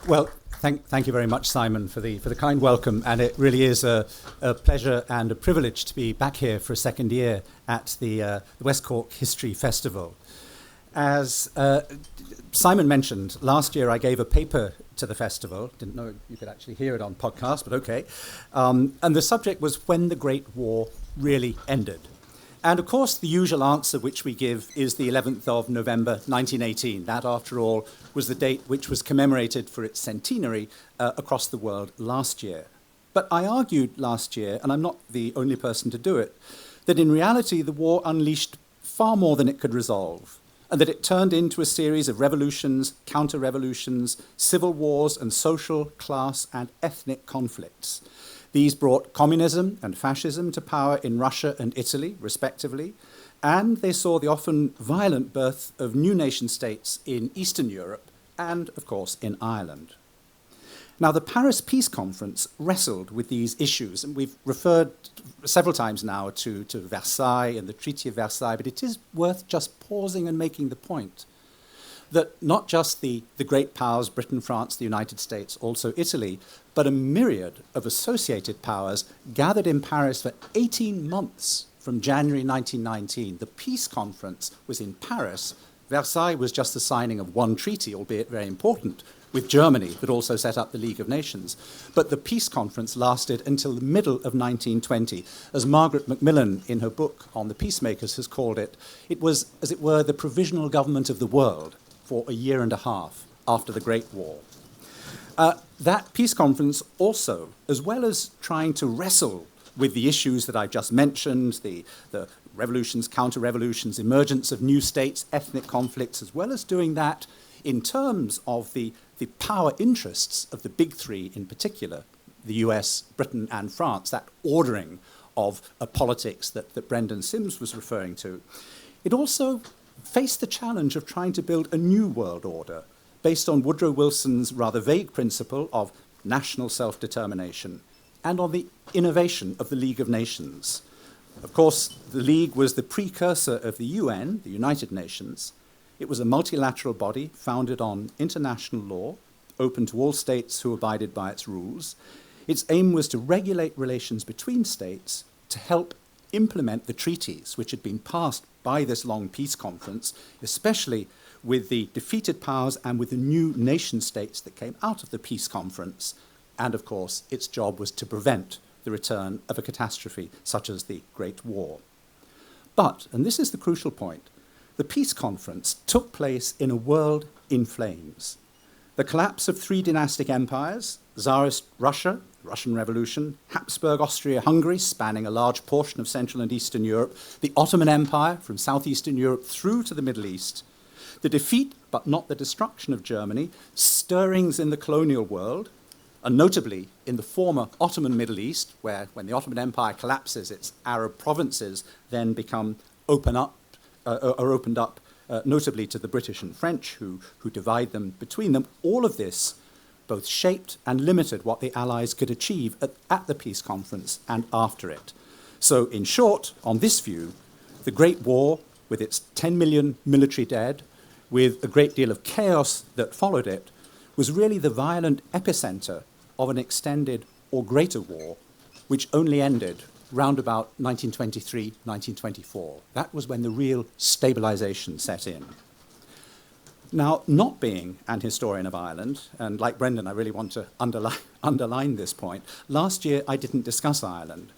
Well, thank you very much, Simon, for the kind welcome, and it really is a pleasure and a privilege to be back here for a second year at the West Cork History Festival. As Simon mentioned, last year I gave a paper to the festival. Didn't know you could actually hear it on podcast, but okay. And the subject was when the Great War really ended. And of course, the usual answer which we give is the 11th of November 1918. That, after all, was the date which was commemorated for its centenary across the world last year. But I argued last year, and I'm not the only person to do it, that in reality the war unleashed far more than it could resolve, and that it turned into a series of revolutions, counter-revolutions, civil wars, and social, class, and ethnic conflicts. These brought communism and fascism to power in Russia and Italy, respectively, and they saw the often violent birth of new nation-states in Eastern Europe and, of course, in Ireland. Now, the Paris Peace Conference wrestled with these issues, and we've referred several times now to Versailles and the Treaty of Versailles, but it is worth just pausing and making the point that not just the great powers, Britain, France, the United States, also Italy, but a myriad of associated powers gathered in Paris for 18 months from January 1919. The peace conference was in Paris. Versailles was just the signing of one treaty, albeit very important, with Germany, that also set up the League of Nations. But the peace conference lasted until the middle of 1920. As Margaret Macmillan, in her book on the peacemakers, has called it, it was, as it were, the provisional government of the world for a year and a half after the Great War. That peace conference also, as well as trying to wrestle with the issues that I've just mentioned, the revolutions, counter-revolutions, emergence of new states, ethnic conflicts, as well as doing that in terms of the power interests of the big three in particular, the US, Britain, and France, that ordering of politics that Brendan Sims was referring to. It also faced the challenge of trying to build a new world order based on Woodrow Wilson's rather vague principle of national self-determination and on the innovation of the League of Nations. Of course, the League was the precursor of the UN, the United Nations. It was a multilateral body founded on international law, open to all states who abided by its rules. Its aim was to regulate relations between states to help implement the treaties which had been passed by this long peace conference, especially with the defeated powers and with the new nation states that came out of the peace conference. And of course, its job was to prevent the return of a catastrophe such as the Great War. But, and this is the crucial point, the peace conference took place in a world in flames. The collapse of three dynastic empires, Tsarist Russia, Russian Revolution, Habsburg Austria-Hungary, spanning a large portion of Central and Eastern Europe, the Ottoman Empire from southeastern Europe through to the Middle East, the defeat but not the destruction of Germany, stirrings in the colonial world, and notably in the former Ottoman Middle East, where when the Ottoman Empire collapses, its Arab provinces then become opened up, notably to the British and French, who divide them between them. All of this both shaped and limited what the Allies could achieve at the peace conference and after it. So in short, on this view, the Great War, with its 10 million military dead, with a great deal of chaos that followed it, was really the violent epicenter of an extended or greater war, which only ended round about 1923, 1924. That was when the real stabilization set in. Now, not being an historian of Ireland, and like Brendan, I really want to underline this point, last year I didn't discuss Ireland.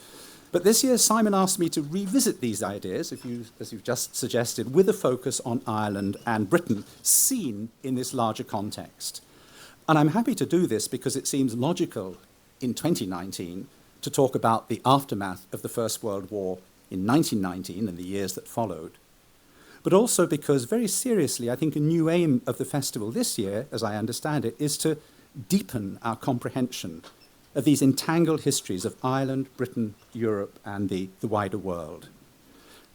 But this year, Simon asked me to revisit these ideas, as you've just suggested, with a focus on Ireland and Britain, seen in this larger context. And I'm happy to do this because it seems logical in 2019 to talk about the aftermath of the First World War in 1919 and the years that followed. But also because, very seriously, I think a new aim of the festival this year, as I understand it, is to deepen our comprehension of these entangled histories of Ireland, Britain, Europe, and the wider world.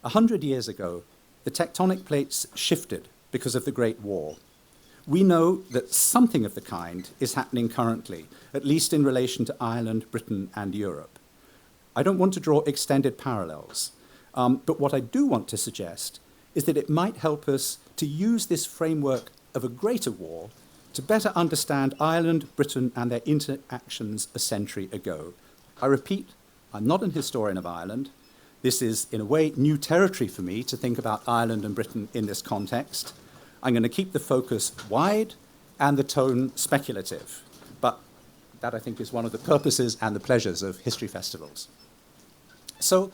100 years ago, the tectonic plates shifted because of the Great War. We know that something of the kind is happening currently, at least in relation to Ireland, Britain, and Europe. I don't want to draw extended parallels, but what I do want to suggest is that it might help us to use this framework of a greater war to better understand Ireland, Britain, and their interactions a century ago. I repeat, I'm not an historian of Ireland. This is, in a way, new territory for me to think about Ireland and Britain in this context. I'm going to keep the focus wide and the tone speculative, but that, I think, is one of the purposes and the pleasures of history festivals. So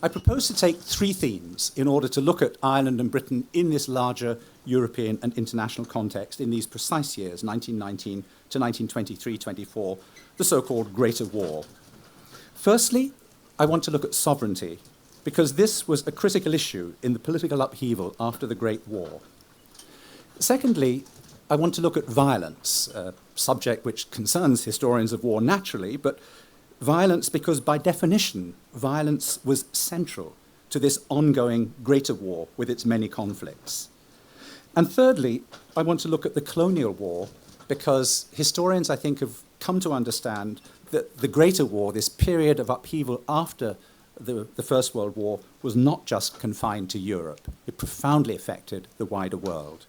I propose to take three themes in order to look at Ireland and Britain in this larger European and international context in these precise years, 1919 to 1923-24, the so-called Greater War. Firstly, I want to look at sovereignty, because this was a critical issue in the political upheaval after the Great War. Secondly, I want to look at violence, a subject which concerns historians of war naturally, but violence because, by definition, violence was central to this ongoing Greater War with its many conflicts. And thirdly, I want to look at the colonial war because historians, I think, have come to understand that the Greater War, this period of upheaval after the First World War, was not just confined to Europe. It profoundly affected the wider world.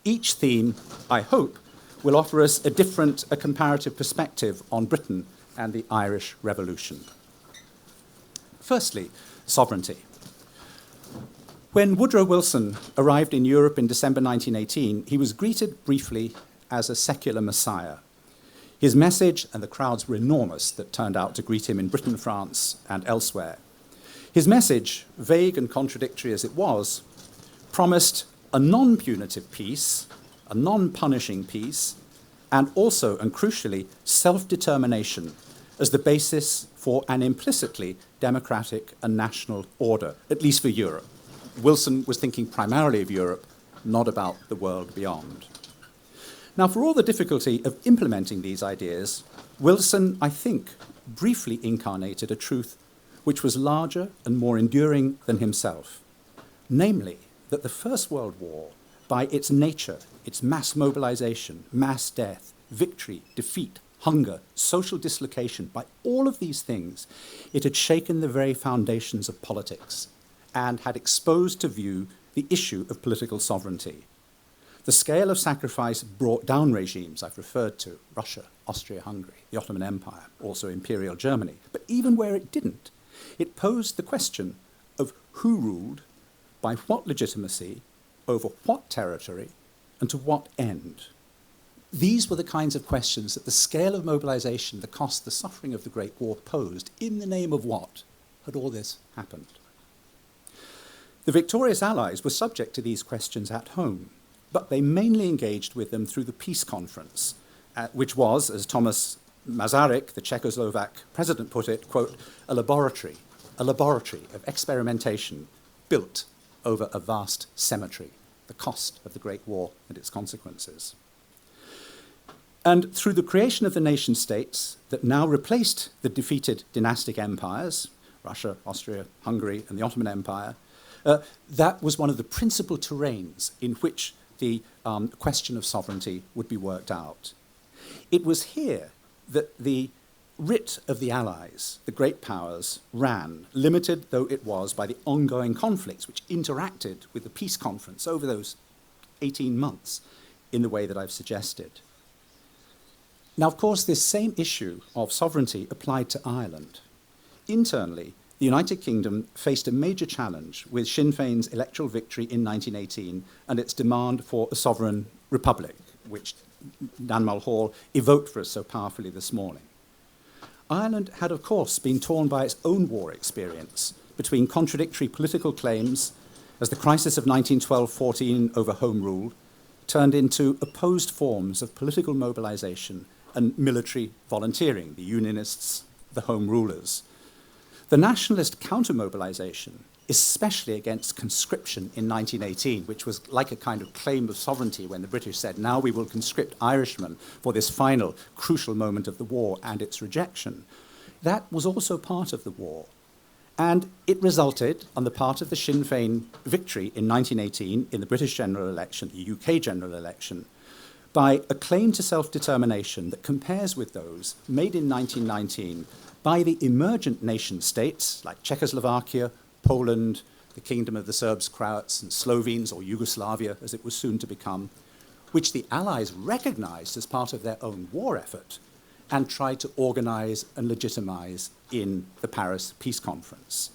Each theme, I hope, will offer us a comparative perspective on Britain and the Irish Revolution. Firstly, sovereignty. When Woodrow Wilson arrived in Europe in December 1918, he was greeted briefly as a secular messiah. His message, and the crowds were enormous that turned out to greet him in Britain, France, and elsewhere. His message, vague and contradictory as it was, promised a non-punitive peace, a non-punishing peace, and also, and crucially, self-determination as the basis for an implicitly democratic and national order, at least for Europe. Wilson was thinking primarily of Europe, not about the world beyond. Now, for all the difficulty of implementing these ideas, Wilson, I think, briefly incarnated a truth which was larger and more enduring than himself, namely that the First World War, by its nature, its mass mobilization, mass death, victory, defeat, hunger, social dislocation, by all of these things, it had shaken the very foundations of politics and had exposed to view the issue of political sovereignty. The scale of sacrifice brought down regimes I've referred to, Russia, Austria-Hungary, the Ottoman Empire, also Imperial Germany. But even where it didn't, it posed the question of who ruled, by what legitimacy, over what territory, and to what end. These were the kinds of questions that the scale of mobilization, the cost, the suffering of the Great War posed. In the name of what had all this happened? The victorious Allies were subject to these questions at home, but they mainly engaged with them through the Peace Conference, which was, as Thomas Masaryk, the Czechoslovak president, put it, quote, a laboratory of experimentation built over a vast cemetery, the cost of the Great War and its consequences. And through the creation of the nation states that now replaced the defeated dynastic empires, Russia, Austria, Hungary, and the Ottoman Empire, that was one of the principal terrains in which the question of sovereignty would be worked out. It was here that the writ of the Allies, the great powers, ran, limited though it was by the ongoing conflicts which interacted with the peace conference over those 18 months in the way that I've suggested. Now, of course, this same issue of sovereignty applied to Ireland. Internally, the United Kingdom faced a major challenge with Sinn Féin's electoral victory in 1918 and its demand for a sovereign republic, which Dan Mulhall evoked for us so powerfully this morning. Ireland had, of course, been torn by its own war experience between contradictory political claims as the crisis of 1912-14 over Home Rule turned into opposed forms of political mobilization and military volunteering, the Unionists, the Home Rulers. The nationalist counter-mobilization, especially against conscription in 1918, which was like a kind of claim of sovereignty when the British said, now we will conscript Irishmen for this final crucial moment of the war and its rejection, that was also part of the war. And it resulted, on the part of the Sinn Féin victory in 1918 in the British general election, the UK general election, by a claim to self-determination that compares with those made in 1919 by the emergent nation states like Czechoslovakia, Poland, the Kingdom of the Serbs, Croats, and Slovenes, or Yugoslavia, as it was soon to become, which the Allies recognized as part of their own war effort and tried to organize and legitimize in the Paris Peace Conference.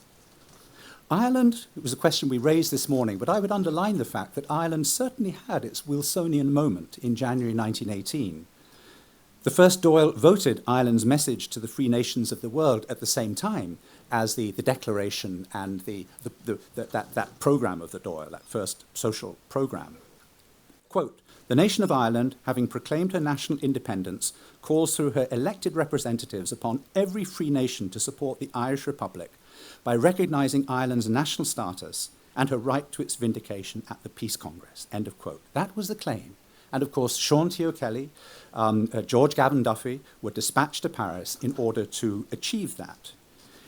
Ireland, it was a question we raised this morning, but I would underline the fact that Ireland certainly had its Wilsonian moment in January 1918. The first Dáil voted Ireland's message to the free nations of the world at the same time as the declaration and that program of the Dáil, that first social program. Quote, "The nation of Ireland, having proclaimed her national independence, calls through her elected representatives upon every free nation to support the Irish Republic by recognising Ireland's national status and her right to its vindication at the Peace Congress." End of quote. That was the claim. And of course, Sean Teo Kelly, George Gavin Duffy were dispatched to Paris in order to achieve that.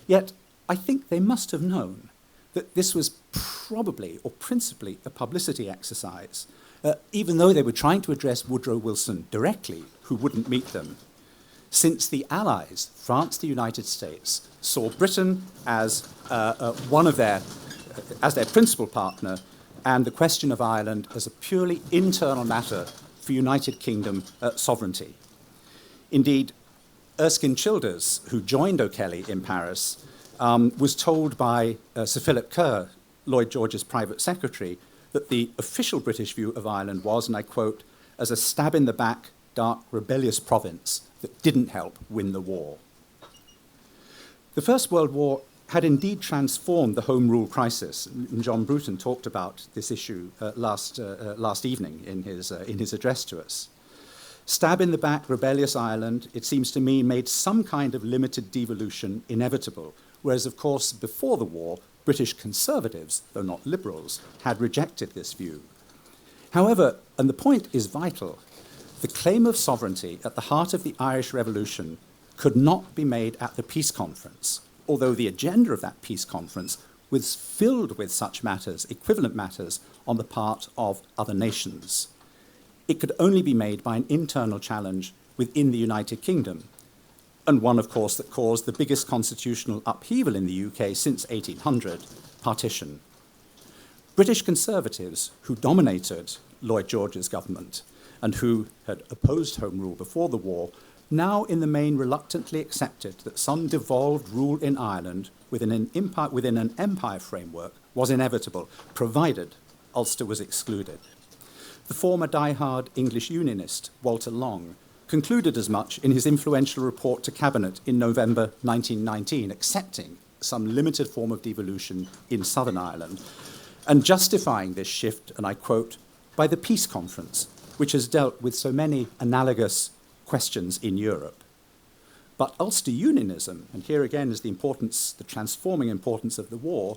Yet, I think they must have known that this was probably or principally a publicity exercise, even though they were trying to address Woodrow Wilson directly, who wouldn't meet them, since the Allies, France, the United States, saw Britain as one of as their principal partner, and the question of Ireland as a purely internal matter for United Kingdom sovereignty. Indeed, Erskine Childers, who joined O'Kelly in Paris, was told by Sir Philip Kerr, Lloyd George's private secretary, that the official British view of Ireland was, and I quote, "as a stab in the back, dark, rebellious province that didn't help win the war." The First World War had indeed transformed the Home Rule crisis. And John Bruton talked about this issue last evening in his address to us. Stab in the back, rebellious Ireland, it seems to me, made some kind of limited devolution inevitable, whereas, of course, before the war, British conservatives, though not liberals, had rejected this view. However, and the point is vital, the claim of sovereignty at the heart of the Irish Revolution could not be made at the peace conference, although the agenda of that peace conference was filled with such matters, equivalent matters, on the part of other nations. It could only be made by an internal challenge within the United Kingdom, and one, of course, that caused the biggest constitutional upheaval in the UK since 1800, partition. British conservatives, who dominated Lloyd George's government and who had opposed Home Rule before the war, now in the main reluctantly accepted that some devolved rule in Ireland within an empire framework was inevitable, provided Ulster was excluded. The former die-hard English Unionist, Walter Long, concluded as much in his influential report to Cabinet in November 1919, accepting some limited form of devolution in Southern Ireland, and justifying this shift, and I quote, by the peace conference, which has dealt with so many analogous questions in Europe. But Ulster Unionism, and here again is the transforming importance of the war,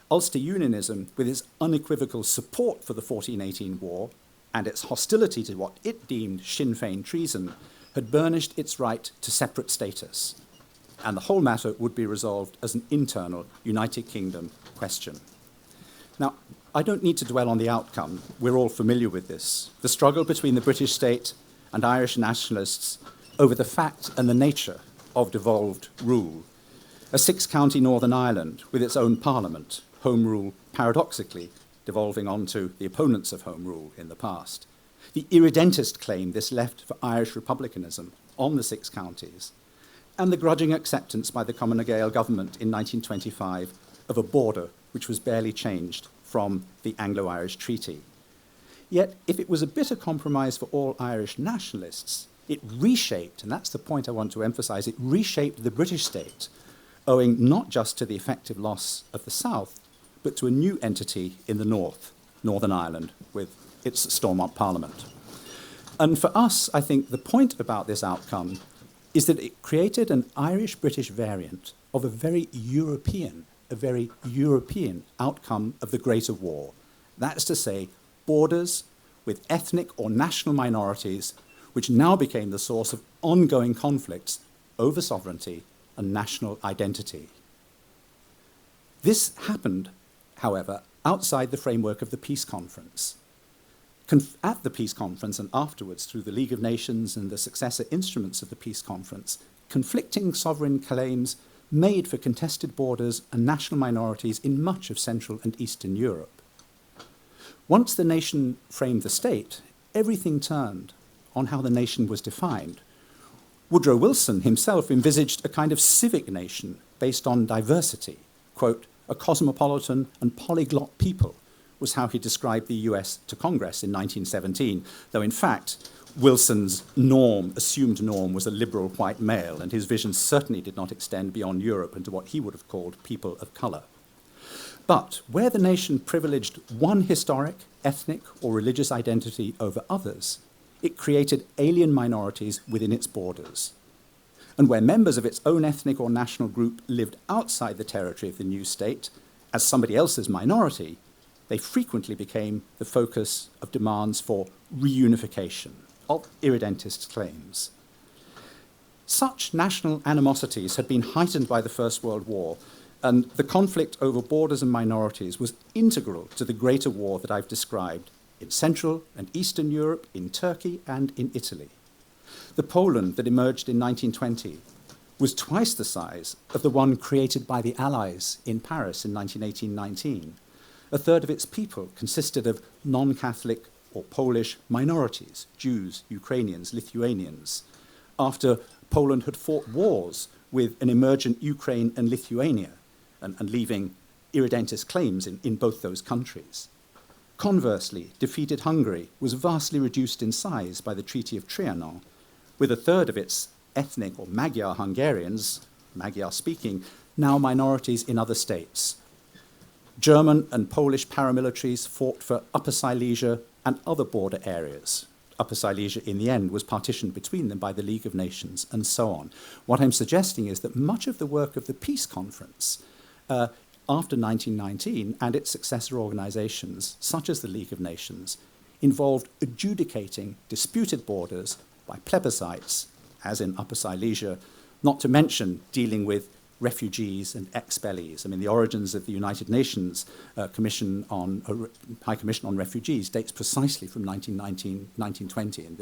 Ulster Unionism, with its unequivocal support for the 1418 war and its hostility to what it deemed Sinn Féin treason, had burnished its right to separate status, and the whole matter would be resolved as an internal United Kingdom question. Now, I don't need to dwell on the outcome. We're all familiar with this. The struggle between the British state and Irish nationalists over the fact and the nature of devolved rule. A six-county Northern Ireland with its own parliament, Home Rule paradoxically devolving onto the opponents of Home Rule in the past. The irredentist claim this left for Irish republicanism on the six counties, and the grudging acceptance by the Common Gael government in 1925 of a border which was barely changed from the Anglo-Irish Treaty. Yet, if it was a bitter compromise for all Irish nationalists, it reshaped, and that's the point I want to emphasize, it reshaped the British state, owing not just to the effective loss of the South, but to a new entity in the north, Northern Ireland, with its Stormont Parliament. And for us, I think the point about this outcome is that it created an Irish-British variant of a very European outcome of the Greater War. That's to say, borders with ethnic or national minorities, which now became the source of ongoing conflicts over sovereignty and national identity. This happened, however, outside the framework of the peace conference. At the peace conference and afterwards through the League of Nations and the successor instruments of the peace conference, conflicting sovereign claims made for contested borders and national minorities in much of Central and Eastern Europe. Once the nation framed the state, everything turned on how the nation was defined. Woodrow Wilson himself envisaged a kind of civic nation based on diversity. Quote, a cosmopolitan and polyglot people was how he described the US to Congress in 1917, though in fact, Wilson's assumed norm, was a liberal white male, and his vision certainly did not extend beyond Europe into what he would have called people of colour. But where the nation privileged one historic, ethnic, or religious identity over others, it created alien minorities within its borders. And where members of its own ethnic or national group lived outside the territory of the new state as somebody else's minority, they frequently became the focus of demands for reunification, of irredentist claims. Such national animosities had been heightened by the First World War, and the conflict over borders and minorities was integral to the greater war that I've described in Central and Eastern Europe, in Turkey, and in Italy. The Poland that emerged in 1920 was twice the size of the one created by the Allies in Paris in 1918-19. A third of its people consisted of non-Catholic or Polish minorities, Jews, Ukrainians, Lithuanians, after Poland had fought wars with an emergent Ukraine and Lithuania, and leaving irredentist claims in both those countries. Conversely, defeated Hungary was vastly reduced in size by the Treaty of Trianon, with a third of its ethnic or Magyar Hungarians, Magyar-speaking, now minorities in other states. German and Polish paramilitaries fought for Upper Silesia and other border areas. Upper Silesia, in the end, was partitioned between them by the League of Nations, and so on. What I'm suggesting is that much of the work of the Peace Conference after 1919 and its successor organizations, such as the League of Nations, involved adjudicating disputed borders by plebiscites, as in Upper Silesia, not to mention dealing with refugees and expellees. I mean, the origins of the United Nations High Commission on Refugees dates precisely from 1919, 1920, and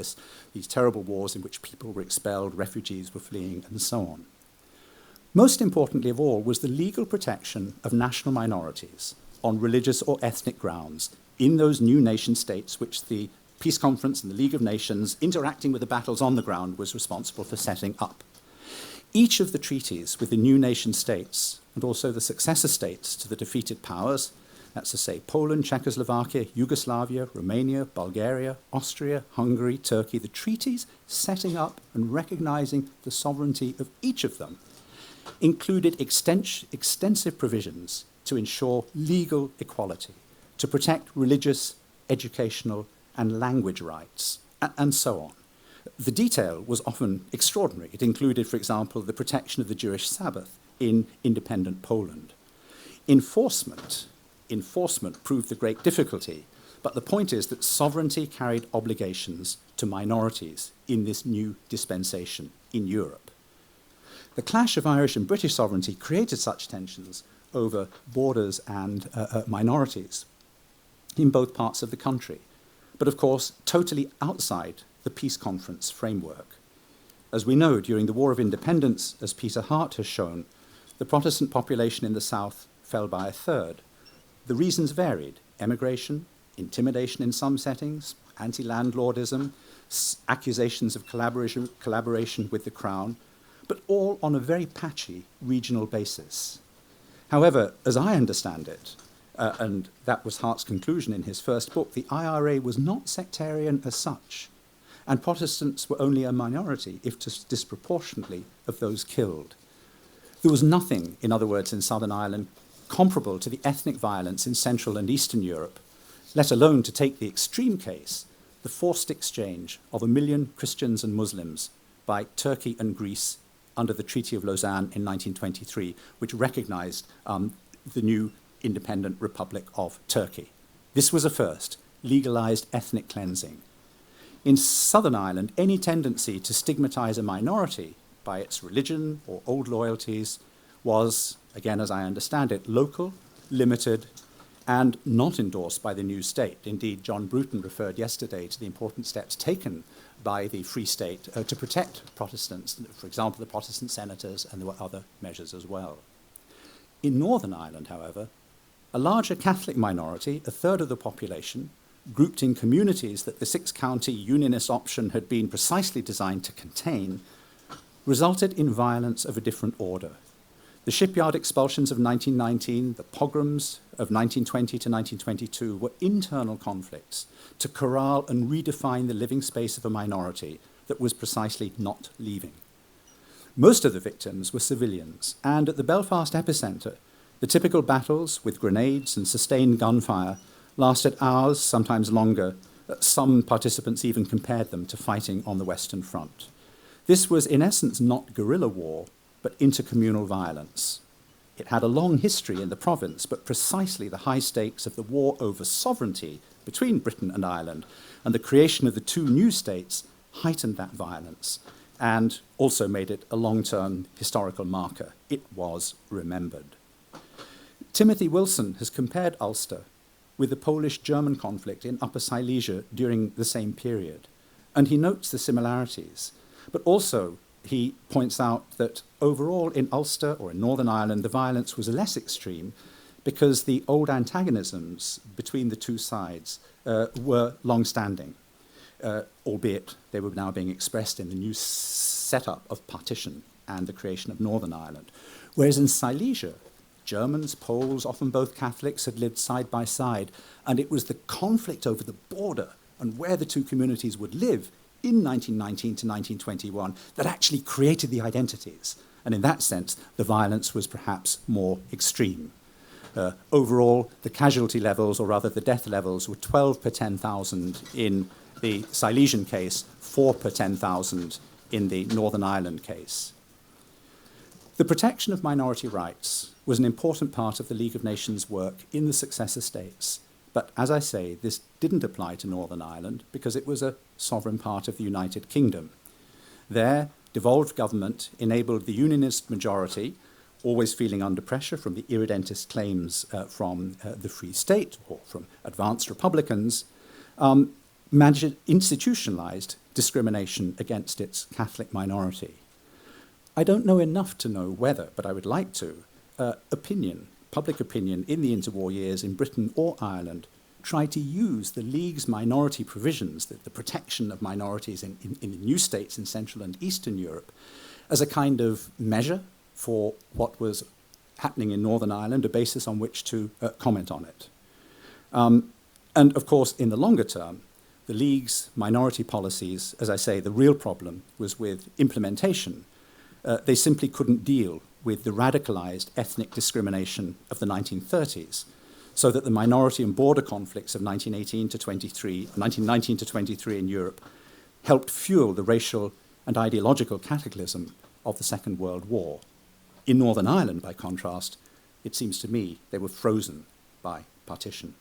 these terrible wars in which people were expelled, refugees were fleeing, and so on. Most importantly of all was the legal protection of national minorities on religious or ethnic grounds in those new nation states which the Peace Conference and the League of Nations, interacting with the battles on the ground, was responsible for setting up. Each of the treaties with the new nation states, and also the successor states to the defeated powers, that's to say Poland, Czechoslovakia, Yugoslavia, Romania, Bulgaria, Austria, Hungary, Turkey, the treaties setting up and recognizing the sovereignty of each of them included extensive provisions to ensure legal equality, to protect religious, educational, and language rights, and so on. The detail was often extraordinary. It included, for example, the protection of the Jewish Sabbath in independent Poland. Enforcement proved the great difficulty, but the point is that sovereignty carried obligations to minorities in this new dispensation in Europe. The clash of Irish and British sovereignty created such tensions over borders and minorities in both parts of the country, but of course totally outside the Peace Conference framework. As we know, during the War of Independence, as Peter Hart has shown, the Protestant population in the South fell by a third. The reasons varied: emigration, intimidation in some settings, anti-landlordism, accusations of collaboration with the Crown, but all on a very patchy regional basis. However, as I understand it, and that was Hart's conclusion in his first book, the IRA was not sectarian as such, and Protestants were only a minority, if disproportionately, of those killed. There was nothing, in other words, in Southern Ireland comparable to the ethnic violence in Central and Eastern Europe, let alone, to take the extreme case, the forced exchange of 1 million Christians and Muslims by Turkey and Greece under the Treaty of Lausanne in 1923, which recognized the new independent Republic of Turkey. This was a first, legalized ethnic cleansing. In Southern Ireland, any tendency to stigmatize a minority by its religion or old loyalties was, again as I understand it, local, limited, and not endorsed by the new state. Indeed, John Bruton referred yesterday to the important steps taken by the Free State to protect Protestants, for example, the Protestant senators, and there were other measures as well. In Northern Ireland, however, a larger Catholic minority, a third of the population, grouped in communities that the six-county unionist option had been precisely designed to contain, resulted in violence of a different order. The shipyard expulsions of 1919, the pogroms of 1920 to 1922 were internal conflicts to corral and redefine the living space of a minority that was precisely not leaving. Most of the victims were civilians, and at the Belfast epicentre, the typical battles with grenades and sustained gunfire lasted hours, sometimes longer. Some participants even compared them to fighting on the Western Front. This was, in essence, not guerrilla war, but intercommunal violence. It had a long history in the province, but precisely the high stakes of the war over sovereignty between Britain and Ireland and the creation of the two new states heightened that violence and also made it a long-term historical marker. It was remembered. Timothy Wilson has compared Ulster with the Polish-German conflict in Upper Silesia during the same period, and he notes the similarities, but also he points out that overall in Ulster or in Northern Ireland, the violence was less extreme because the old antagonisms between the two sides were long-standing, albeit they were now being expressed in the new setup of partition and the creation of Northern Ireland. Whereas in Silesia, Germans, Poles, often both Catholics, had lived side by side, and it was the conflict over the border and where the two communities would live in 1919 to 1921 that actually created the identities. And in that sense, the violence was perhaps more extreme. Overall, the casualty levels, or rather the death levels, were 12 per 10,000 in the Silesian case, 4 per 10,000 in the Northern Ireland case. The protection of minority rights was an important part of the League of Nations work in the successor states. But as I say, this didn't apply to Northern Ireland because it was a sovereign part of the United Kingdom. There, devolved government enabled the Unionist majority, always feeling under pressure from the irredentist claims from the Free State or from advanced Republicans, institutionalized discrimination against its Catholic minority. I don't know enough to know whether, but I would like to, public opinion in the interwar years in Britain or Ireland tried to use the League's minority provisions, the protection of minorities in the new states in Central and Eastern Europe, as a kind of measure for what was happening in Northern Ireland, a basis on which to comment on it. And of course, in the longer term, the League's minority policies, as I say, the real problem was with implementation. They simply couldn't deal with the radicalized ethnic discrimination of the 1930s, so that the minority and border conflicts of 1919 to 23 in Europe helped fuel the racial and ideological cataclysm of the Second World War. In Northern Ireland, by contrast, it seems to me they were frozen by partition.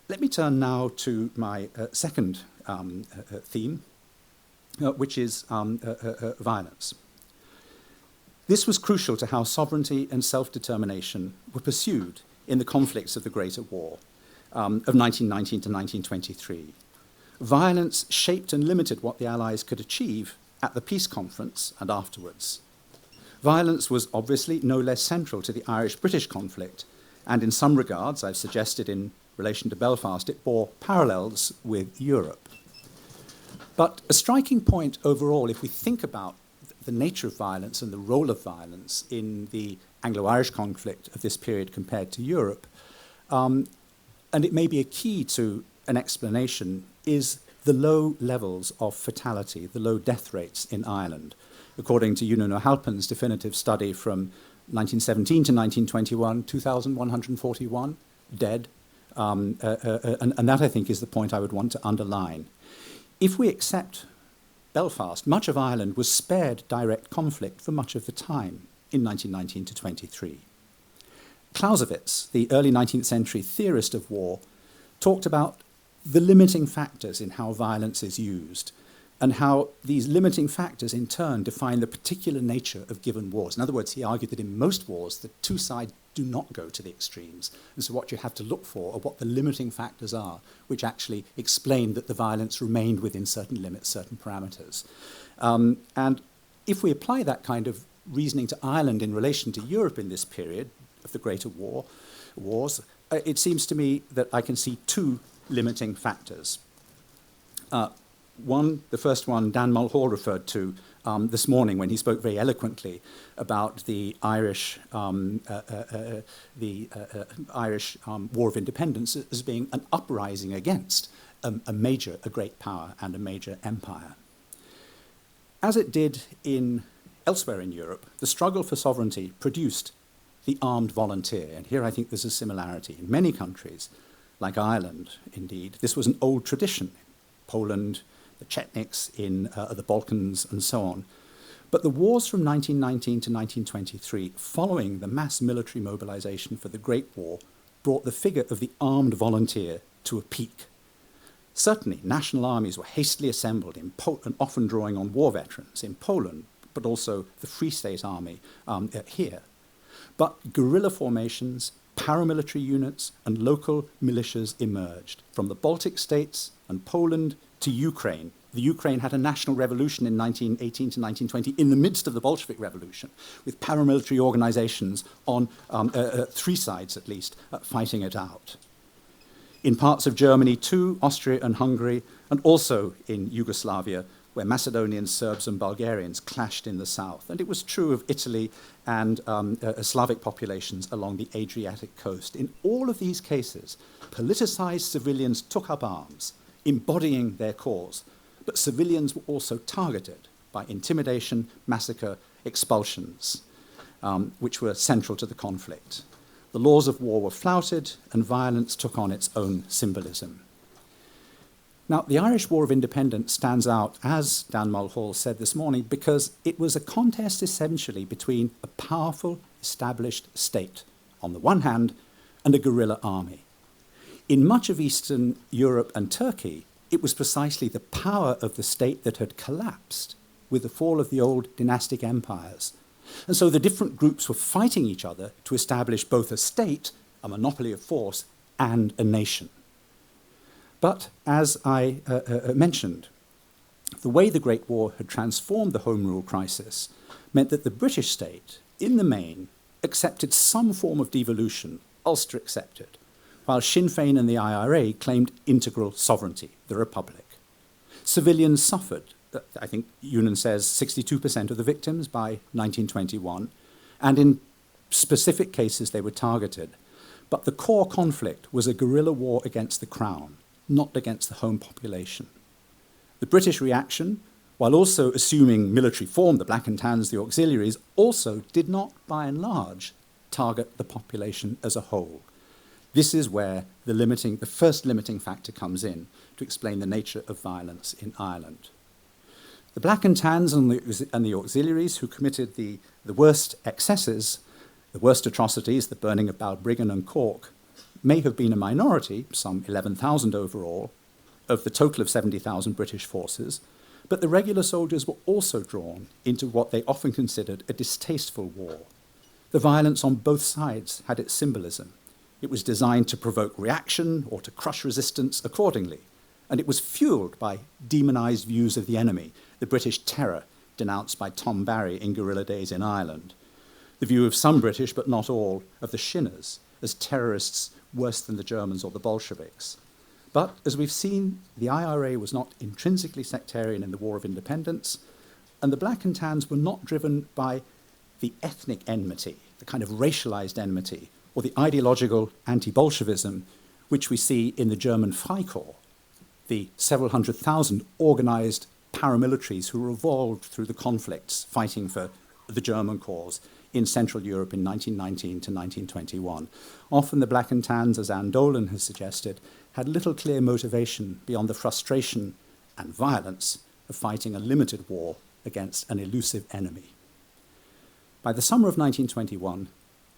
Let me turn now to my second theme, which is violence. This was crucial to how sovereignty and self-determination were pursued in the conflicts of the Greater War of 1919 to 1923. Violence shaped and limited what the Allies could achieve at the peace conference and afterwards. Violence was obviously no less central to the Irish-British conflict, and in some regards, I've suggested in relation to Belfast, it bore parallels with Europe. But a striking point overall, if we think about the nature of violence and the role of violence in the Anglo-Irish conflict of this period compared to Europe, and it may be a key to an explanation, is the low levels of fatality, the low death rates in Ireland. According to Uno Halpin's definitive study from 1917 to 1921, 2,141 dead, and that I think is the point I would want to underline. If we accept Belfast, much of Ireland was spared direct conflict for much of the time in 1919 to 23. Clausewitz, the early 19th century theorist of war, talked about the limiting factors in how violence is used and how these limiting factors in turn define the particular nature of given wars. In other words, he argued that in most wars, the two sides do not go to the extremes. And so what you have to look for are what the limiting factors are, which actually explain that the violence remained within certain limits, certain parameters. And if we apply that kind of reasoning to Ireland in relation to Europe in this period of the Greater Wars, it seems to me that I can see two limiting factors. The first one, Dan Mulhall referred to this morning when he spoke very eloquently about the Irish War of Independence as being an uprising against a great power and a major empire. As it did elsewhere in Europe, the struggle for sovereignty produced the armed volunteer, and here I think there's a similarity. In many countries, like Ireland, indeed, this was an old tradition. Poland, the Chetniks in the Balkans, and so on. But the wars from 1919 to 1923, following the mass military mobilization for the Great War, brought the figure of the armed volunteer to a peak. Certainly, national armies were hastily assembled and often drawing on war veterans in Poland, but also the Free State Army here. But guerrilla formations, paramilitary units, and local militias emerged from the Baltic states and Poland to Ukraine. The Ukraine had a national revolution in 1918 to 1920 in the midst of the Bolshevik Revolution, with paramilitary organizations on three sides at least fighting it out. In parts of Germany too, Austria and Hungary, and also in Yugoslavia, where Macedonians, Serbs, and Bulgarians clashed in the south. And it was true of Italy and Slavic populations along the Adriatic coast. In all of these cases, politicized civilians took up arms, embodying their cause, but civilians were also targeted by intimidation, massacre, expulsions, which were central to the conflict. The laws of war were flouted, and violence took on its own symbolism. Now, the Irish War of Independence stands out, as Dan Mulhall said this morning, because it was a contest essentially between a powerful, established state, on the one hand, and a guerrilla army. In much of Eastern Europe and Turkey, it was precisely the power of the state that had collapsed with the fall of the old dynastic empires. And so the different groups were fighting each other to establish both a state, a monopoly of force, and a nation. But as I mentioned, the way the Great War had transformed the Home Rule crisis meant that the British state, in the main, accepted some form of devolution, Ulster accepted, while Sinn Féin and the IRA claimed integral sovereignty, the Republic. Civilians suffered. I think Union says 62% of the victims by 1921, and in specific cases they were targeted. But the core conflict was a guerrilla war against the Crown, not against the home population. The British reaction, while also assuming military form, the Black and Tans, the auxiliaries, also did not, by and large, target the population as a whole. This is where the first limiting factor comes in to explain the nature of violence in Ireland. The Black and Tans and the auxiliaries who committed the worst excesses, the worst atrocities, the burning of Balbriggan and Cork, may have been a minority, some 11,000 overall, of the total of 70,000 British forces, but the regular soldiers were also drawn into what they often considered a distasteful war. The violence on both sides had its symbolism. It was designed to provoke reaction or to crush resistance accordingly, and it was fueled by demonized views of the enemy, the British terror denounced by Tom Barry in Guerrilla Days in Ireland, the view of some British, but not all, of the Shinners as terrorists worse than the Germans or the Bolsheviks. But as we've seen, the IRA was not intrinsically sectarian in the War of Independence, and the Black and Tans were not driven by the ethnic enmity, the kind of racialized enmity, or the ideological anti-Bolshevism, which we see in the German Freikorps, the several hundred thousand organized paramilitaries who revolved through the conflicts fighting for the German cause in Central Europe in 1919 to 1921. Often the Black and Tans, as Anne Dolan has suggested, had little clear motivation beyond the frustration and violence of fighting a limited war against an elusive enemy. By the summer of 1921,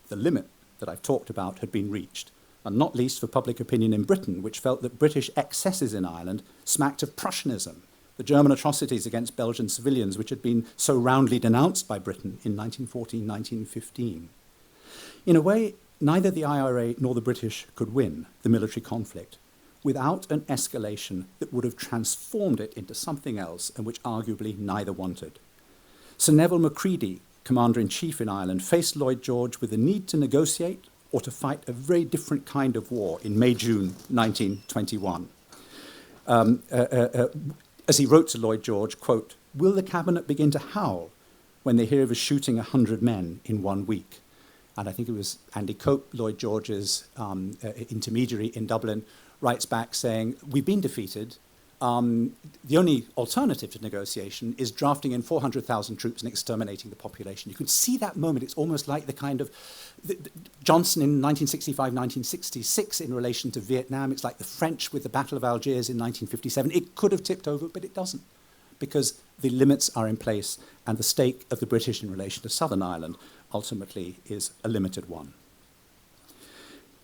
the limit that I've talked about had been reached, and not least for public opinion in Britain, which felt that British excesses in Ireland smacked of Prussianism, the German atrocities against Belgian civilians, which had been so roundly denounced by Britain in 1914-1915. In a way, neither the IRA nor the British could win the military conflict without an escalation that would have transformed it into something else and which arguably neither wanted. Sir Neville Macready, Commander-in-Chief in Ireland, faced Lloyd George with the need to negotiate or to fight a very different kind of war in May-June 1921. As he wrote to Lloyd George, quote, "Will the cabinet begin to howl when they hear of us shooting 100 men in 1 week?" And I think it was Andy Cope, Lloyd George's intermediary in Dublin, writes back saying, "We've been defeated. The only alternative to negotiation is drafting in 400,000 troops and exterminating the population." You could see that moment. It's almost like the kind of Johnson in 1965, 1966 in relation to Vietnam. It's like the French with the Battle of Algiers in 1957. It could have tipped over, but it doesn't, because the limits are in place and the stake of the British in relation to Southern Ireland ultimately is a limited one.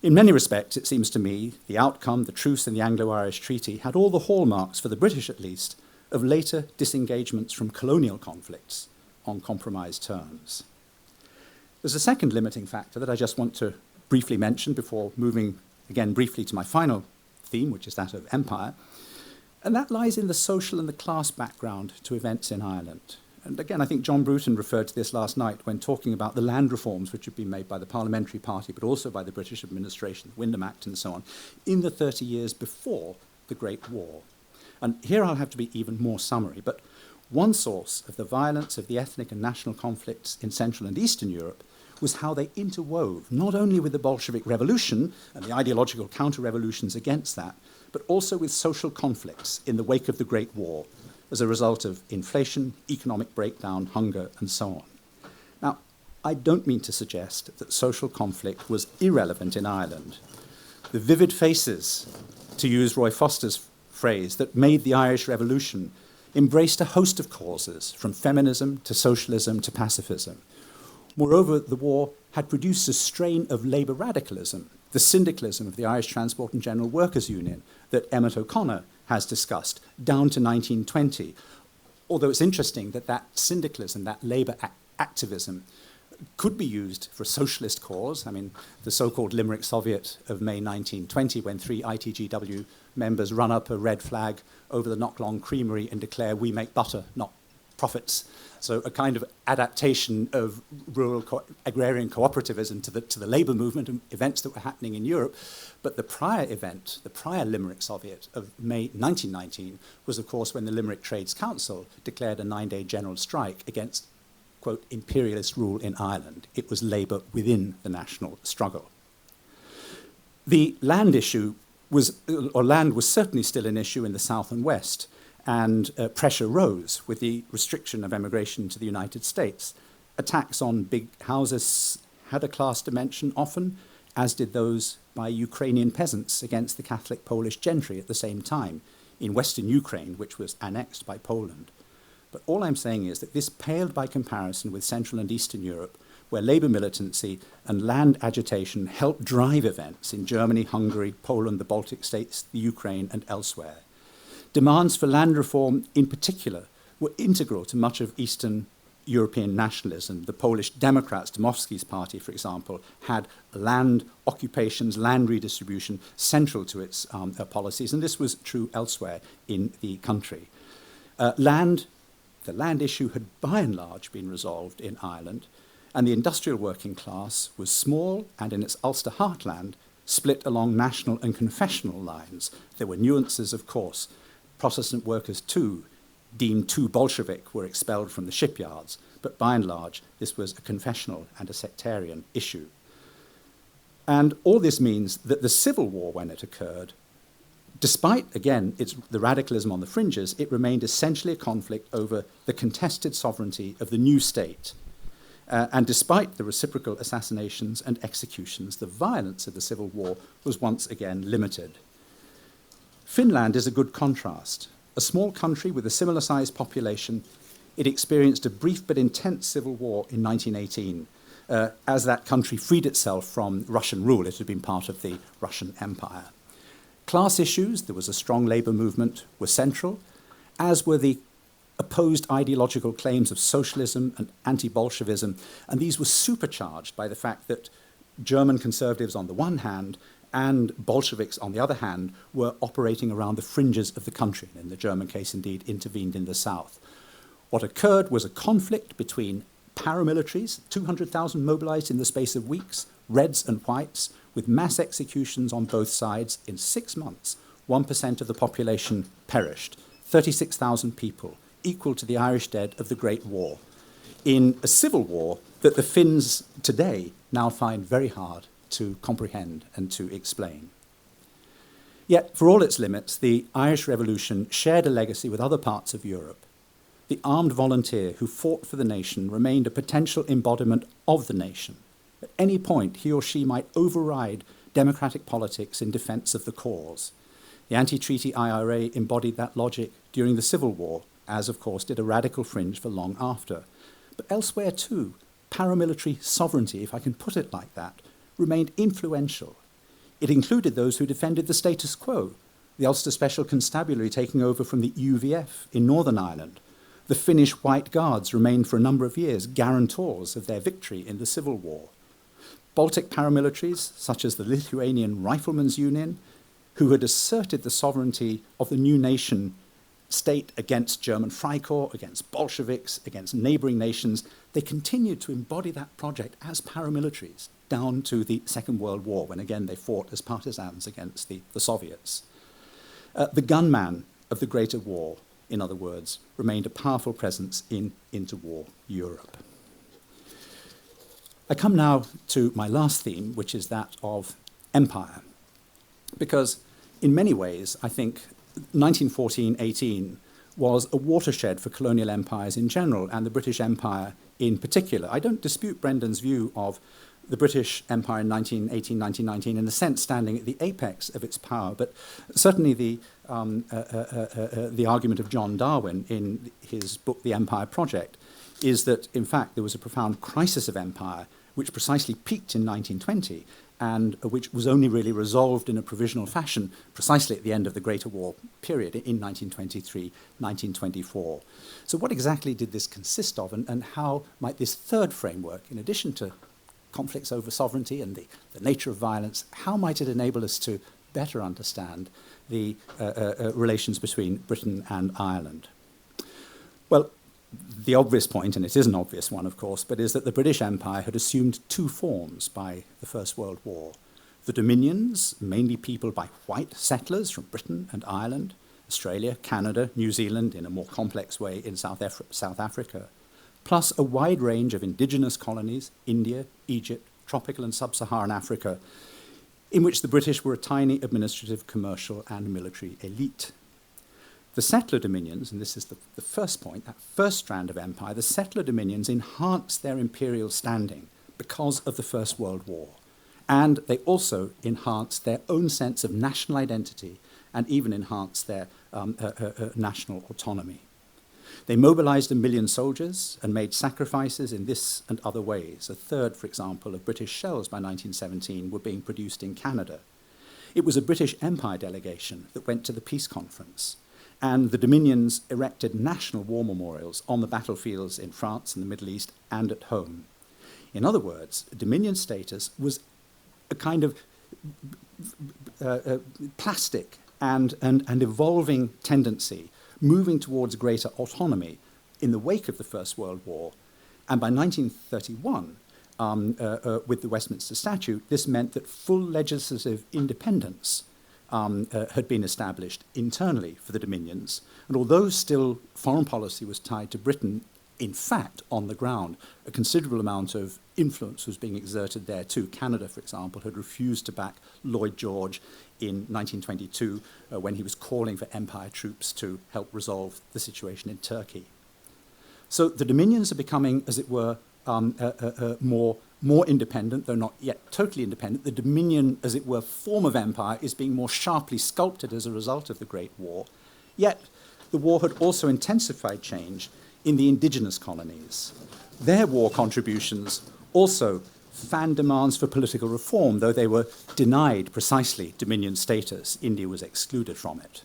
In many respects, it seems to me, the outcome, the truce in the Anglo-Irish Treaty, had all the hallmarks, for the British at least, of later disengagements from colonial conflicts on compromised terms. There's a second limiting factor that I just want to briefly mention before moving again briefly to my final theme, which is that of empire, and that lies in the social and the class background to events in Ireland. And again, I think John Bruton referred to this last night when talking about the land reforms which had been made by the Parliamentary Party, but also by the British administration, the Wyndham Act and so on, in the 30 years before the Great War. And here I'll have to be even more summary, but one source of the violence of the ethnic and national conflicts in Central and Eastern Europe was how they interwove, not only with the Bolshevik Revolution and the ideological counter-revolutions against that, but also with social conflicts in the wake of the Great War, as a result of inflation, economic breakdown, hunger, and so on. Now, I don't mean to suggest that social conflict was irrelevant in Ireland. The vivid faces, to use Roy Foster's phrase, that made the Irish Revolution embraced a host of causes, from feminism to socialism to pacifism. Moreover, the war had produced a strain of labour radicalism, the syndicalism of the Irish Transport and General Workers' Union that Emmett O'Connor has discussed, down to 1920. Although it's interesting that that syndicalism, that labour activism, could be used for a socialist cause. I mean, the so-called Limerick Soviet of May 1920, when 3 ITGW members run up a red flag over the Knocklong Creamery and declare, "We make butter, not profits." So a kind of adaptation of rural agrarian cooperativism to the labour movement and events that were happening in Europe. But the prior event, the prior Limerick Soviet of May 1919, was of course when the Limerick Trades Council declared a 9-day general strike against, quote, imperialist rule in Ireland. It was labour within the national struggle. The land issue land was certainly still an issue in the south and west, and pressure rose with the restriction of emigration to the United States. Attacks on big houses had a class dimension often, as did those by Ukrainian peasants against the Catholic Polish gentry at the same time, in western Ukraine, which was annexed by Poland. But all I'm saying is that this paled by comparison with Central and Eastern Europe, where labour militancy and land agitation helped drive events in Germany, Hungary, Poland, the Baltic states, the Ukraine, and elsewhere. Demands for land reform, in particular, were integral to much of Eastern European nationalism. The Polish Democrats, Dmowski's party, for example, had land occupations, land redistribution central to its policies, and this was true elsewhere in the country. The land issue had by and large been resolved in Ireland, and the industrial working class was small and in its Ulster heartland split along national and confessional lines. There were nuances, of course. Protestant workers, too, deemed too Bolshevik, were expelled from the shipyards, but by and large, this was a confessional and a sectarian issue. And all this means that the Civil War, when it occurred, despite, again, the radicalism on the fringes, it remained essentially a conflict over the contested sovereignty of the new state. And despite the reciprocal assassinations and executions, the violence of the Civil War was once again limited. Finland is a good contrast. A small country with a similar-sized population, it experienced a brief but intense civil war in 1918. As that country freed itself from Russian rule, it had been part of the Russian Empire. Class issues, there was a strong labour movement, were central, as were the opposed ideological claims of socialism and anti-Bolshevism, and these were supercharged by the fact that German conservatives on the one hand and Bolsheviks, on the other hand, were operating around the fringes of the country, and in the German case, indeed, intervened in the south. What occurred was a conflict between paramilitaries, 200,000 mobilized in the space of weeks, Reds and whites, with mass executions on both sides. In 6 months, 1% of the population perished, 36,000 people, equal to the Irish dead of the Great War, in a civil war that the Finns today now find very hard to comprehend and to explain. Yet, for all its limits, the Irish Revolution shared a legacy with other parts of Europe. The armed volunteer who fought for the nation remained a potential embodiment of the nation. At any point, he or she might override democratic politics in defense of the cause. The anti-treaty IRA embodied that logic during the Civil War, as of course did a radical fringe for long after. But elsewhere too, paramilitary sovereignty, if I can put it like that, remained influential. It included those who defended the status quo, the Ulster Special Constabulary taking over from the UVF in Northern Ireland. The Finnish White Guards remained for a number of years guarantors of their victory in the Civil War. Baltic paramilitaries, such as the Lithuanian Riflemen's Union, who had asserted the sovereignty of the new nation state against German Freikorps, against Bolsheviks, against neighbouring nations, they continued to embody that project as paramilitaries down to the Second World War, when again they fought as partisans against the Soviets. The gunman of the Greater War, in other words, remained a powerful presence in interwar Europe. I come now to my last theme, which is that of empire, because in many ways, I think 1914-18 was a watershed for colonial empires in general, and the British Empire in particular. I don't dispute Brendan's view of the British Empire in 1918, 1919, in a sense standing at the apex of its power, but certainly the argument of John Darwin in his book, The Empire Project, is that, in fact, there was a profound crisis of empire which precisely peaked in 1920 and which was only really resolved in a provisional fashion precisely at the end of the Greater War period in 1923, 1924. So what exactly did this consist of, and how might this third framework, in addition to conflicts over sovereignty and the nature of violence, how might it enable us to better understand the relations between Britain and Ireland? Well, the obvious point, and it is an obvious one, of course, but is that the British Empire had assumed two forms by the First World War. The dominions, mainly peopled by white settlers from Britain and Ireland, Australia, Canada, New Zealand, in a more complex way in South Africa, plus a wide range of indigenous colonies, India, Egypt, tropical and sub-Saharan Africa, in which the British were a tiny administrative, commercial, and military elite. The settler dominions, and this is the first point, that first strand of empire, the settler dominions enhanced their imperial standing because of the First World War. And they also enhanced their own sense of national identity and even enhanced their national autonomy. They mobilized 1 million soldiers and made sacrifices in this and other ways. A third, for example, of British shells by 1917 were being produced in Canada. It was a British Empire delegation that went to the peace conference, and the dominions erected national war memorials on the battlefields in France and the Middle East and at home. In other words, dominion status was a kind of plastic and evolving tendency moving towards greater autonomy in the wake of the First World War. And by 1931, with the Westminster Statute, this meant that full legislative independence had been established internally for the dominions. And although still foreign policy was tied to Britain, in fact, on the ground, a considerable amount of influence was being exerted there too. Canada, for example, had refused to back Lloyd George in 1922 when he was calling for Empire troops to help resolve the situation in Turkey. So the dominions are becoming, as it were, more independent, though not yet totally independent. The dominion, as it were, form of empire is being more sharply sculpted as a result of the Great War. Yet the war had also intensified change in the indigenous colonies. Their war contributions also fanned demands for political reform, though they were denied precisely dominion status. India was excluded from it.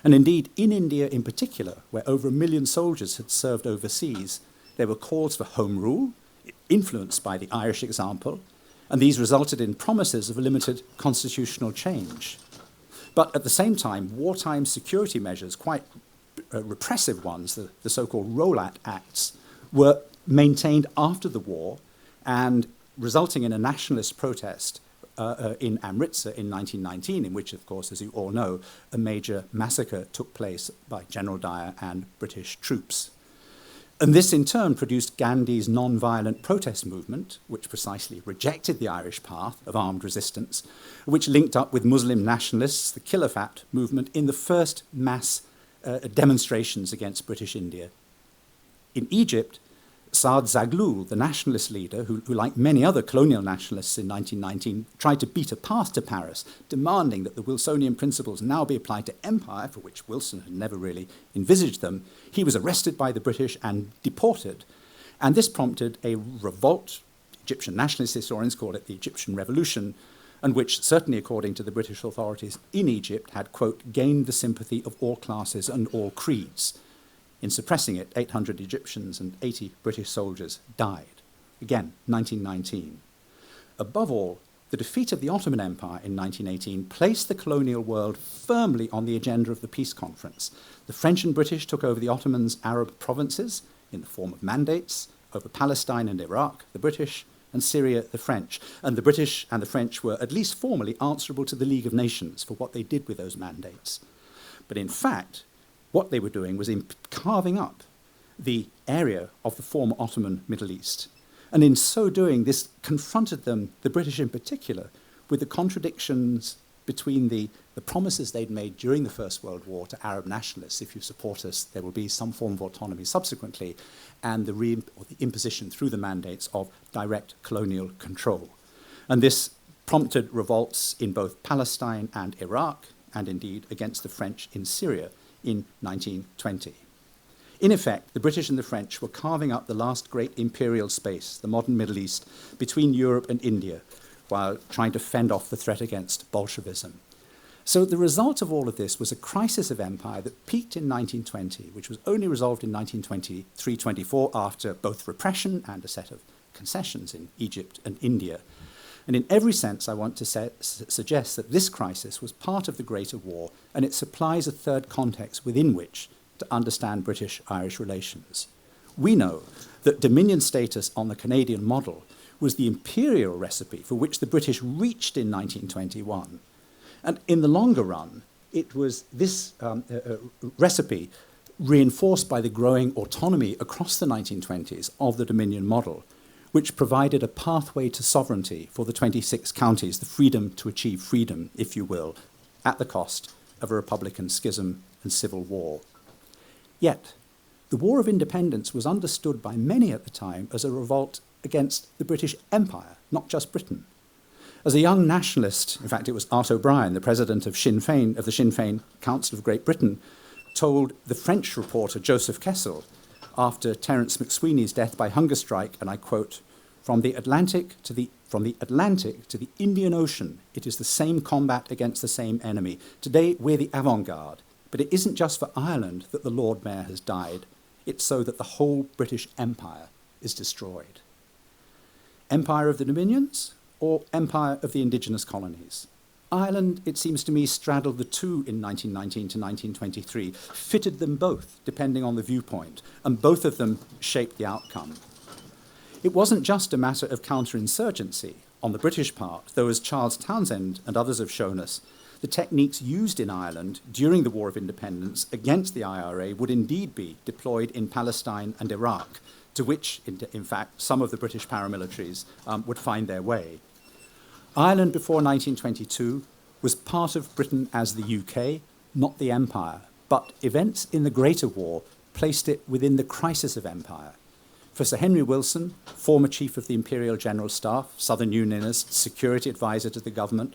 And indeed, in India in particular, where over 1 million soldiers had served overseas, there were calls for home rule, influenced by the Irish example, and these resulted in promises of a limited constitutional change. But at the same time, wartime security measures, quite repressive ones, the so-called Roll-At Acts, were maintained after the war and resulting in a nationalist protest in Amritsar in 1919, in which, of course, as you all know, a major massacre took place by General Dyer and British troops. And this, in turn, produced Gandhi's non-violent protest movement, which precisely rejected the Irish path of armed resistance, which linked up with Muslim nationalists, the Khilafat movement, in the first mass demonstrations against British India. In Egypt, Saad Zaghloul, the nationalist leader, who, like many other colonial nationalists in 1919, tried to beat a path to Paris, demanding that the Wilsonian principles now be applied to empire, for which Wilson had never really envisaged them, he was arrested by the British and deported. And this prompted a revolt. Egyptian nationalist historians call it the Egyptian Revolution, and which, certainly according to the British authorities in Egypt, had, quote, gained the sympathy of all classes and all creeds. In suppressing it, 800 Egyptians and 80 British soldiers died. Again, 1919. Above all, the defeat of the Ottoman Empire in 1918 placed the colonial world firmly on the agenda of the peace conference. The French and British took over the Ottomans' Arab provinces in the form of mandates over Palestine and Iraq, the British, and Syria, the French. And the British and the French were at least formally answerable to the League of Nations for what they did with those mandates. But in fact, what they were doing was carving up the area of the former Ottoman Middle East. And in so doing, this confronted them, the British in particular, with the contradictions between the promises they'd made during the First World War to Arab nationalists: if you support us, there will be some form of autonomy subsequently, and the imposition through the mandates of direct colonial control. And this prompted revolts in both Palestine and Iraq, and indeed against the French in Syria in 1920. In effect, the British and the French were carving up the last great imperial space, the modern Middle East, between Europe and India, while trying to fend off the threat against Bolshevism. So the result of all of this was a crisis of empire that peaked in 1920, which was only resolved in 1923-24 after both repression and a set of concessions in Egypt and India. And in every sense, I want to suggest that this crisis was part of the Greater War, and it supplies a third context within which to understand British-Irish relations. We know that Dominion status on the Canadian model was the imperial recipe for which the British reached in 1921. And in the longer run, it was this recipe reinforced by the growing autonomy across the 1920s of the Dominion model, which provided a pathway to sovereignty for the 26 counties, the freedom to achieve freedom, if you will, at the cost of a republican schism and civil war. Yet, the War of Independence was understood by many at the time as a revolt against the British Empire, not just Britain. As a young nationalist, in fact, it was Art O'Brien, the president of Sinn Féin, of the Sinn Féin Council of Great Britain, told the French reporter Joseph Kessel after Terence McSweeney's death by hunger strike, and I quote, from the Atlantic to the Indian Ocean, it is the same combat against the same enemy. Today, we're the avant-garde, but it isn't just for Ireland that the Lord Mayor has died. It's so that the whole British Empire is destroyed. Empire of the Dominions or Empire of the indigenous colonies? Ireland, it seems to me, straddled the two in 1919 to 1923, fitted them both, depending on the viewpoint, and both of them shaped the outcome. It wasn't just a matter of counterinsurgency on the British part, though, as Charles Townshend and others have shown us, the techniques used in Ireland during the War of Independence against the IRA would indeed be deployed in Palestine and Iraq, to which, in fact, some of the British paramilitaries would find their way. Ireland before 1922 was part of Britain as the UK, not the Empire, but events in the Greater War placed it within the crisis of empire. For Sir Henry Wilson, former Chief of the Imperial General Staff, Southern Unionist, security advisor to the government,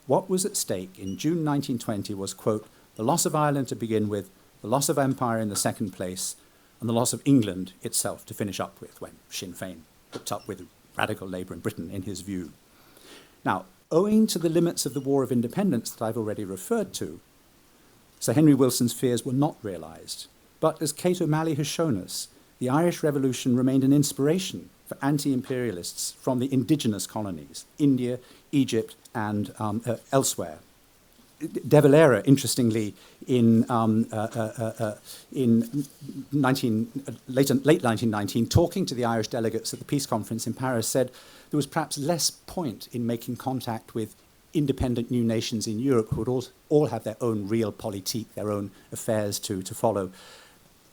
what was at stake in June 1920 was, quote, the loss of Ireland to begin with, the loss of empire in the second place, and the loss of England itself to finish up with when Sinn Féin hooked up with radical Labour in Britain, in his view. Now, owing to the limits of the War of Independence that I've already referred to, Sir Henry Wilson's fears were not realised. But as Kate O'Malley has shown us, the Irish Revolution remained an inspiration for anti-imperialists from the indigenous colonies, India, Egypt, and elsewhere. De Valera, interestingly, in late 1919, talking to the Irish delegates at the peace conference in Paris, said there was perhaps less point in making contact with independent new nations in Europe who would all have their own realpolitik, their own affairs to follow.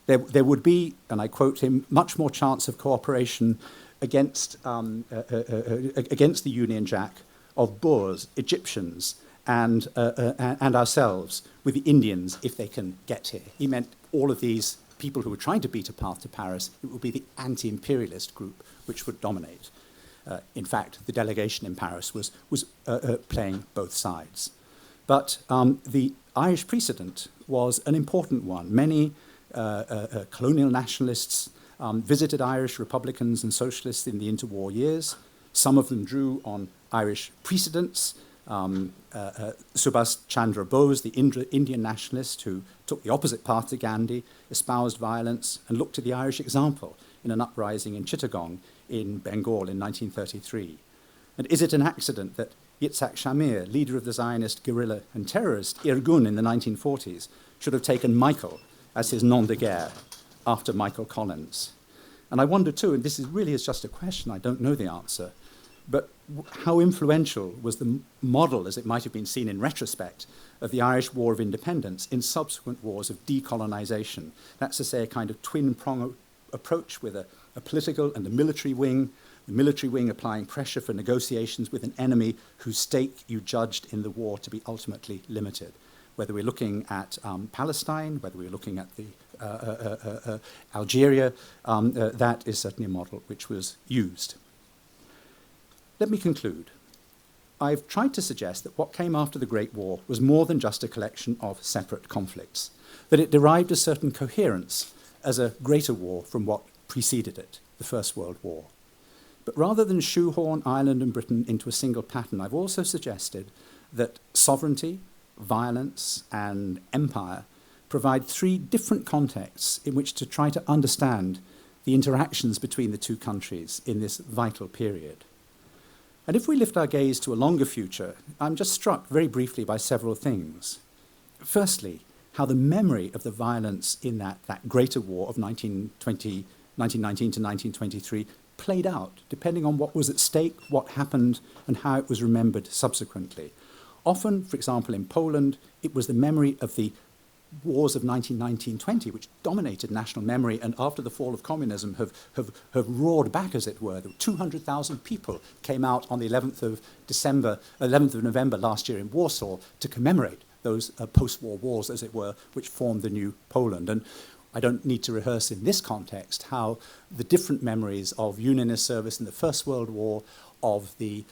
There would be, and I quote him, much more chance of cooperation against the Union Jack of Boers, Egyptians, and ourselves with the Indians if they can get here. He meant all of these people who were trying to beat a path to Paris. It would be the anti-imperialist group which would dominate. In fact, the delegation in Paris was playing both sides. But the Irish precedent was an important one. Many colonial nationalists visited Irish Republicans and socialists in the interwar years. Some of them drew on Irish precedents. Subhas Chandra Bose, the Indian nationalist who took the opposite path to Gandhi, espoused violence and looked to the Irish example in an uprising in Chittagong in Bengal in 1933. And is it an accident that Yitzhak Shamir, leader of the Zionist guerrilla and terrorist Irgun in the 1940s, should have taken Michael as his nom de guerre after Michael Collins? And I wonder too, and this is just a question, I don't know the answer, but how influential was the model, as it might have been seen in retrospect, of the Irish War of Independence in subsequent wars of decolonization? That's to say, a kind of twin-prong approach with a political and a military wing, the military wing applying pressure for negotiations with an enemy whose stake you judged in the war to be ultimately limited. Whether we're looking at Palestine, whether we're looking at the Algeria, that is certainly a model which was used. Let me conclude. I've tried to suggest that what came after the Great War was more than just a collection of separate conflicts, that it derived a certain coherence as a greater war from what preceded it, the First World War. But rather than shoehorn Ireland and Britain into a single pattern, I've also suggested that sovereignty, violence, and empire provide three different contexts in which to try to understand the interactions between the two countries in this vital period. And if we lift our gaze to a longer future, I'm just struck very briefly by several things. Firstly, how the memory of the violence in that greater war of 1919 to 1923 played out, depending on what was at stake, what happened, and how it was remembered subsequently. Often, for example, in Poland, it was the memory of the wars of 1919-20 which dominated national memory, and after the fall of communism have roared back, as it were. 200,000 people came out on the 11th of November last year in Warsaw to commemorate those post-war wars, as it were, which formed the new Poland. And I don't need to rehearse in this context how the different memories of Unionist service in the First World War, of the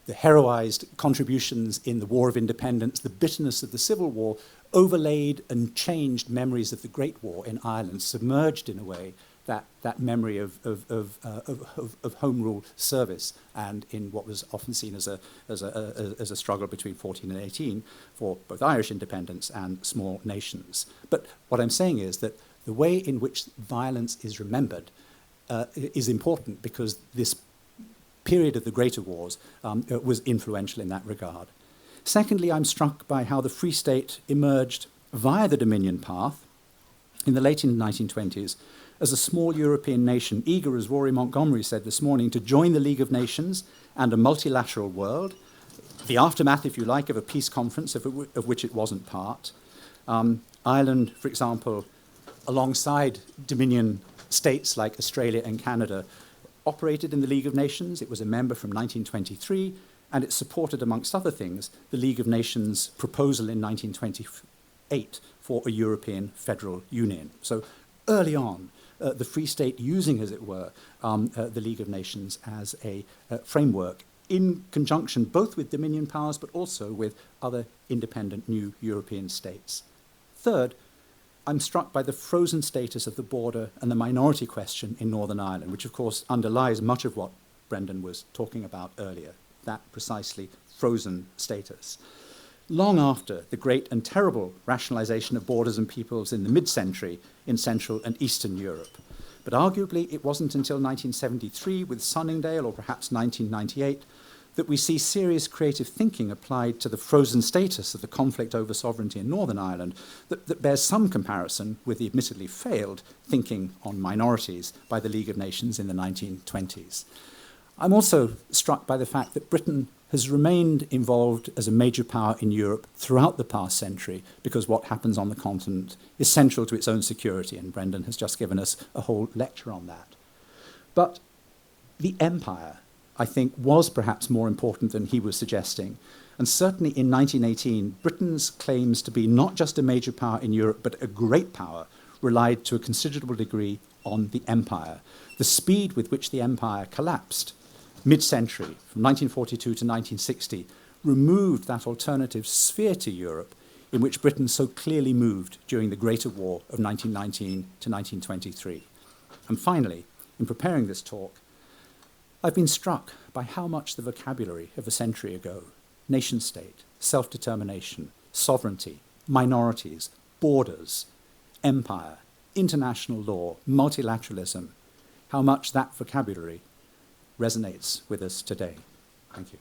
heroized contributions in the War of Independence, the bitterness of the Civil War, overlaid and changed memories of the Great War in Ireland, submerged in a way that memory of Home Rule service, and in what was often seen as a struggle between 14 and 18 for both Irish independence and small nations. But what I'm saying is that the way in which violence is remembered is important, because this period of the Greater Wars was influential in that regard. Secondly, I'm struck by how the Free State emerged via the Dominion path in the late 1920s as a small European nation, eager, as Rory Montgomery said this morning, to join the League of Nations and a multilateral world, the aftermath, if you like, of a peace conference of which it wasn't part. Ireland, for example, alongside Dominion states like Australia and Canada, operated in the League of Nations. It was a member from 1923, and it supported, amongst other things, the League of Nations proposal in 1928 for a European federal union. So early on, the Free State using, as it were, the League of Nations as a framework in conjunction both with Dominion powers but also with other independent new European states. Third, I'm struck by the frozen status of the border and the minority question in Northern Ireland, which of course underlies much of what Brendan was talking about earlier, that precisely frozen status. Long after the great and terrible rationalization of borders and peoples in the mid-century in Central and Eastern Europe. But arguably it wasn't until 1973 with Sunningdale, or perhaps 1998, that we see serious creative thinking applied to the frozen status of the conflict over sovereignty in Northern Ireland that bears some comparison with the admittedly failed thinking on minorities by the League of Nations in the 1920s. I'm also struck by the fact that Britain has remained involved as a major power in Europe throughout the past century, because what happens on the continent is central to its own security, and Brendan has just given us a whole lecture on that. But the empire, I think, was perhaps more important than he was suggesting. And certainly in 1918, Britain's claims to be not just a major power in Europe, but a great power, relied to a considerable degree on the empire. The speed with which the empire collapsed mid-century, from 1942 to 1960, removed that alternative sphere to Europe in which Britain so clearly moved during the Greater War of 1919 to 1923. And finally, in preparing this talk, I've been struck by how much the vocabulary of a century ago, nation-state, self-determination, sovereignty, minorities, borders, empire, international law, multilateralism, how much that vocabulary resonates with us today. Thank you.